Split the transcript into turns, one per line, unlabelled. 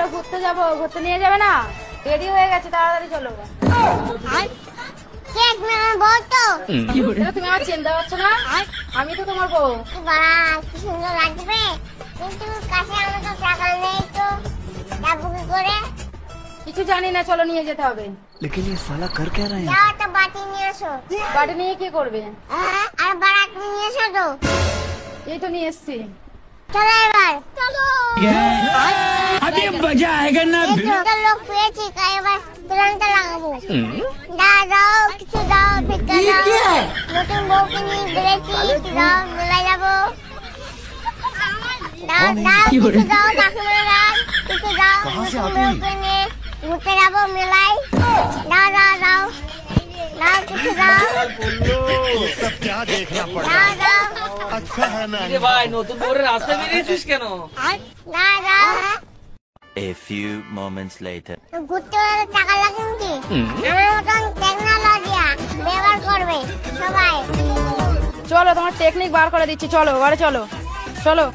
চলো ঘুরতে যাবো, ঘুরতে নিয়ে যাবে না? রেডি হয়ে গেছে, তাড়াতাড়ি চলো। তুমি আমার চিনতে পারছো না? আমি তো তোমার বউ।
কি সুন্দর লাগবে, কিন্তু কাছে আমার তো টাকা নেই, তো যাবো কি করে?
কিছু জানি না, চলো নিয়ে যেতে হবে।
लेकिन ये साला कर क्या रहे हैं?
যাও তো বাটি নিয়ে আসো।
বাড়ি নিয়ে কি করবে?
আর বারাত নিয়ে এসো তো।
এই তো নিয়ে এসছি।
চলো এবার, চলো।
अभी मजा आएगा ना।
একটা লোক পেয়েছি, এবার তুলানটা লাগাবো। দাও কিছু দাও, ভিক্ষা দাও। নতুন বউকে নিয়ে বেড়েছি, দাও মেলায় যাবো। দাও কিছু দাও, কাকিমারা কিছু দাও। নতুন বউকে নিয়ে ঘুরতে যাবো মেলায়। দাও দাও কিছু দাও।
सब क्या देखना पड़
দাও দাও
अच्छा है ना।
ভাই নতুন বউরের রাস্তায় বেরিয়েছিস কেন?
দাও।
A few moments later.
ঘুরতে গেলে টাকা লাগে নাকি? আমার মতন টেকনোলজি ব্যবহার করবে সবাই।
চলো তোমার টেকনিক বার করে দিচ্ছি, চলো ঘরে চলো, চলো।